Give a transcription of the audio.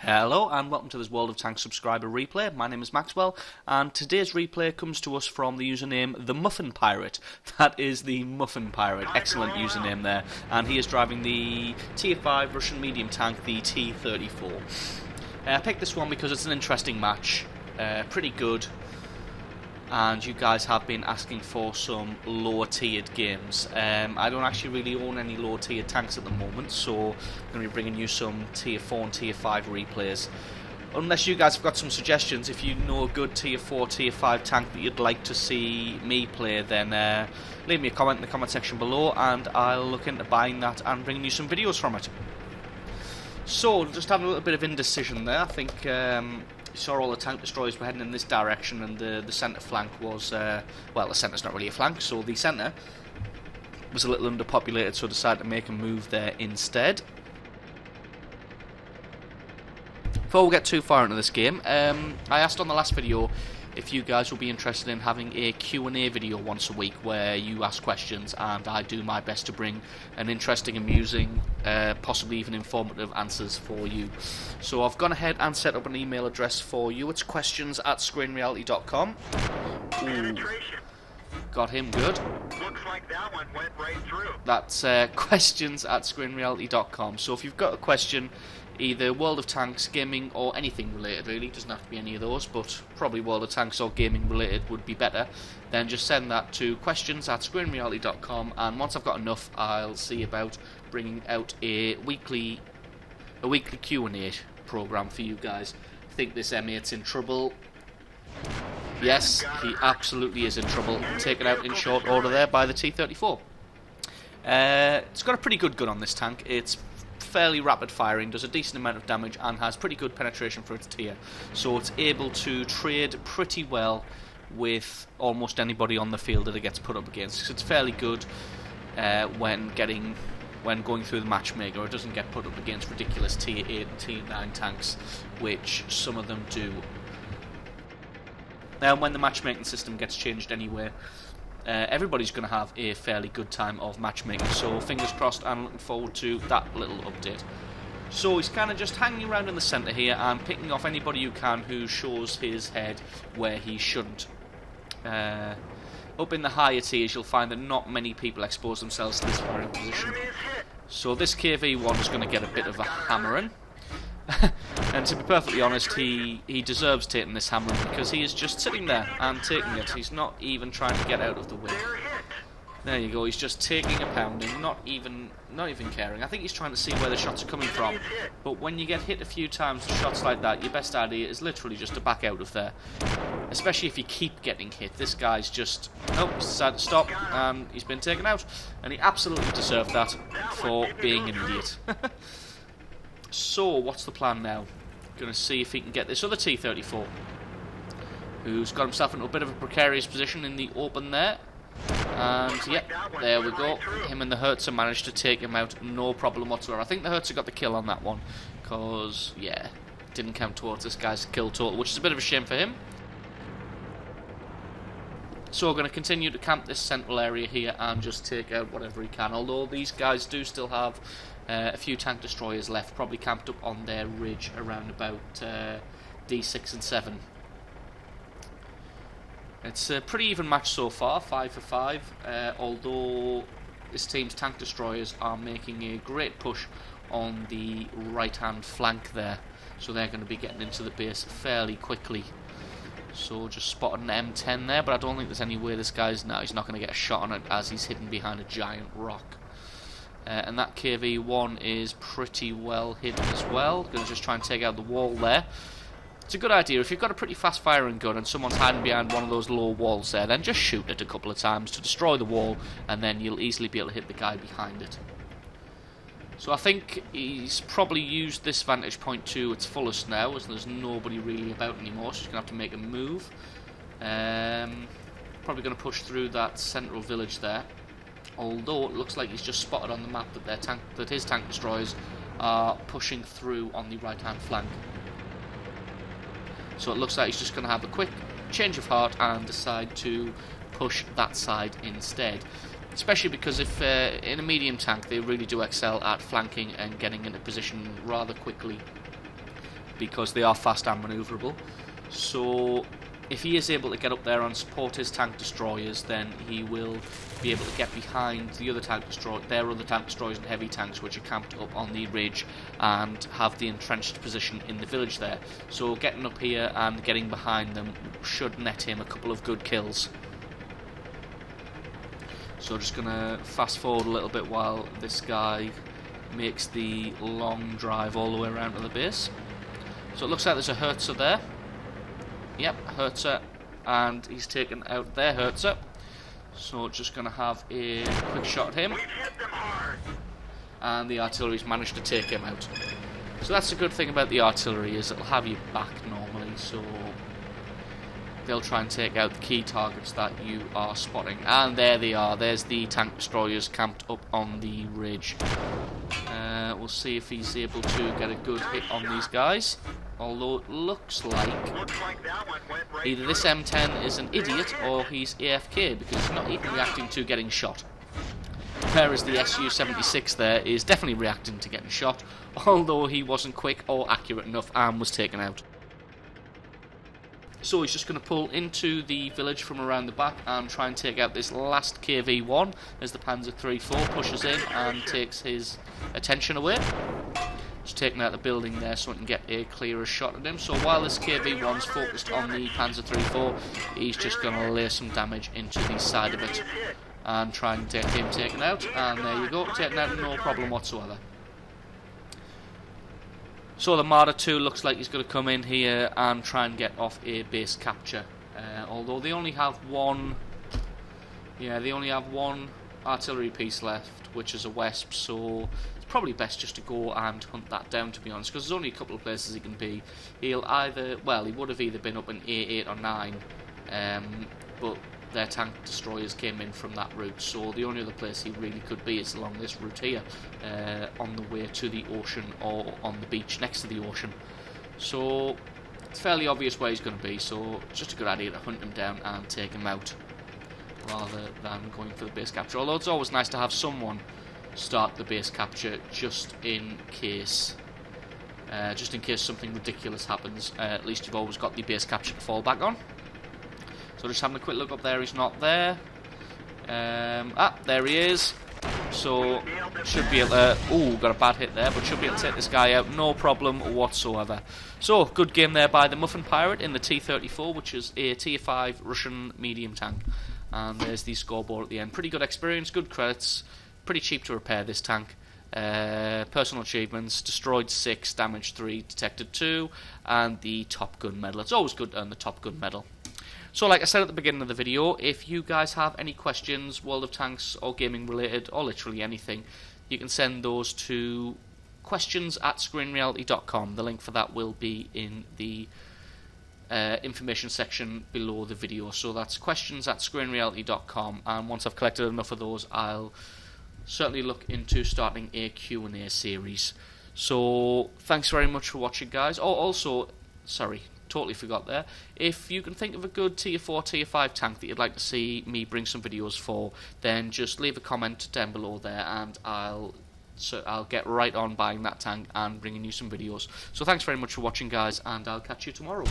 Hello and welcome to this World of Tanks subscriber replay. My name is Maxwell and today's replay comes to us from the username The Muffin Pirate. That is the Muffin Pirate, excellent username there. And he is driving the Tier 5 Russian medium tank, the T-34. I picked this one because it's an interesting match, pretty good. And you guys have been asking for some lower tiered games. I don't actually really own any lower tiered tanks at the moment, so I'm going to be bringing you some tier 4 and tier 5 replays. Unless you guys have got some suggestions, if you know a good tier 4, tier 5 tank that you'd like to see me play, then leave me a comment in the comment section below and I'll look into buying that and bringing you some videos from it. So, just having a little bit of indecision there. I think you saw all the tank destroyers were heading in this direction, and the centre flank was, well, the centre's not really a flank, so the centre was a little underpopulated, so I decided to make a move there instead. Before we get too far into this game, I asked on the last video if you guys would be interested in having a Q&A video once a week where you ask questions and I do my best to bring an interesting, amusing, possibly even informative answers for you. So I've gone ahead and set up an email address for you. It's questions@screenreality.com. Got him good. Looks like that one went right through. That's questions@screenreality.com. So if you've got a question, either World of Tanks, gaming, or anything related really, it doesn't have to be any of those, but probably World of Tanks or gaming related would be better, then just send that to questions@screenreality.com, and once I've got enough, I'll see about bringing out a weekly Q&A program for you guys. I think this M8's in trouble. Yes, he absolutely is in trouble. Taken out in short order there by the T-34. It's got a pretty good gun on this tank. It's fairly rapid firing, does a decent amount of damage, and has pretty good penetration for its tier. So it's able to trade pretty well with almost anybody on the field that it gets put up against. So it's fairly good when going through the matchmaker. It doesn't get put up against ridiculous tier 8 and tier 9 tanks, which some of them do. Now, when the matchmaking system gets changed anyway, everybody's going to have a fairly good time of matchmaking, so fingers crossed and looking forward to that little update. So he's kind of just hanging around in the centre here and picking off anybody you can who shows his head where he shouldn't. Up in the higher tiers you'll find that not many people expose themselves to this firing position. So this KV-1 is going to get a bit of a hammering. And to be perfectly honest, he deserves taking this hammering because he is just sitting there and taking it. He's not even trying to get out of the way. There you go, he's just taking a pounding, not even caring. I think he's trying to see where the shots are coming from. But when you get hit a few times with shots like that, your best idea is literally just to back out of there. Especially if you keep getting hit. This guy's just, nope, he's decided to stop and he's been taken out. And he absolutely deserved that for being an idiot. So, what's the plan now? Going to see if he can get this other T-34, who's got himself into a bit of a precarious position in the open there. And, yep, there we go. Him and the Hertzer managed to take him out, no problem whatsoever. I think the Hertzer got the kill on that one, because, yeah, it didn't count towards this guy's kill total, which is a bit of a shame for him. So we're going to continue to camp this central area here and just take out whatever he can, although these guys do still have a few tank destroyers left, probably camped up on their ridge around about D6 and 7. It's a pretty even match so far, 5 for 5, although this team's tank destroyers are making a great push on the right hand flank there, so they're going to be getting into the base fairly quickly. So just spotted an M10 there, but I don't think there's any way this guy's... No, he's not going to get a shot on it as he's hidden behind a giant rock. And that KV-1 is pretty well hidden as well. Going to just try and take out the wall there. It's a good idea. If you've got a pretty fast firing gun and someone's hiding behind one of those low walls there, then just shoot it a couple of times to destroy the wall, and then you'll easily be able to hit the guy behind it. So I think he's probably used this vantage point to its fullest now, as there's nobody really about anymore, so he's going to have to make a move. Probably going to push through that central village there. Although it looks like he's just spotted on the map that his tank destroyers are pushing through on the right hand flank. So it looks like he's just going to have a quick change of heart and decide to push that side instead. Especially because if in a medium tank they really do excel at flanking and getting into position rather quickly. because they are fast and manoeuvrable. So if he is able to get up there and support his tank destroyers, then he will be able to get behind the other tank destroyers, their other tank destroyers and heavy tanks, which are camped up on the ridge and have the entrenched position in the village there. So getting up here and getting behind them should net him a couple of good kills. So just gonna fast forward a little bit while this guy makes the long drive all the way around to the base. So it looks like there's a Hertzer there. Yep, Hertzer, and he's taken out their Hertzer. So just going to have a quick shot at him. And the artillery's managed to take him out. So that's the good thing about the artillery, is it'll have you back normally, so they'll try and take out the key targets that you are spotting. And there they are, there's the tank destroyers camped up on the ridge. We'll see if he's able to get a good hit on these guys. Although it looks like either this M10 is an idiot or he's AFK, because he's not even reacting to getting shot. Whereas the Su-76 there is definitely reacting to getting shot, although he wasn't quick or accurate enough and was taken out. So he's just going to pull into the village from around the back and try and take out this last KV-1 as the Panzer III-4 pushes in and takes his attention away. Just taking out the building there so we can get a clearer shot at him. So while this KV-1's focused on the Panzer III-4, he's just going to lay some damage into the side of it and try and get him taken out. And there you go, taken out, no problem whatsoever. So the Marder 2 looks like he's going to come in here and try and get off a base capture. Although they only have one, artillery piece left, which is a Wesp. So it's probably best just to go and hunt that down, to be honest, because there's only a couple of places he can be. He'll either, well, he would have either been up in A8 or 9, but their tank destroyers came in from that route, so the only other place he really could be is along this route here, on the way to the ocean or on the beach next to the ocean. So it's fairly obvious where he's going to be, so it's just a good idea to hunt him down and take him out rather than going for the base capture. Although it's always nice to have someone start the base capture just in case something ridiculous happens. At least you've always got the base capture to fall back on. So just having a quick look up there, he's not there. There he is. So should be able to, got a bad hit there, but should be able to take this guy out, no problem whatsoever. So good game there by the Muffin Pirate in the T-34, which is a Tier 5 Russian medium tank. And there's the scoreboard at the end. Pretty good experience, good credits, pretty cheap to repair this tank. Personal achievements: destroyed 6, damaged 3, detected 2, and the Top Gun medal. It's always good to earn the Top Gun medal. So like I said at the beginning of the video, if you guys have any questions, World of Tanks or gaming related, or literally anything, you can send those to questions@screenreality.com. The link for that will be in the information section below the video. So that's questions@screenreality.com, and once I've collected enough of those, I'll certainly look into starting a Q&A series. So thanks very much for watching, guys. Oh, also, sorry, totally forgot there. If you can think of a good Tier 4, Tier 5 tank that you'd like to see me bring some videos for, then just leave a comment down below there, and I'll get right on buying that tank and bringing you some videos. So thanks very much for watching, guys, and I'll catch you tomorrow.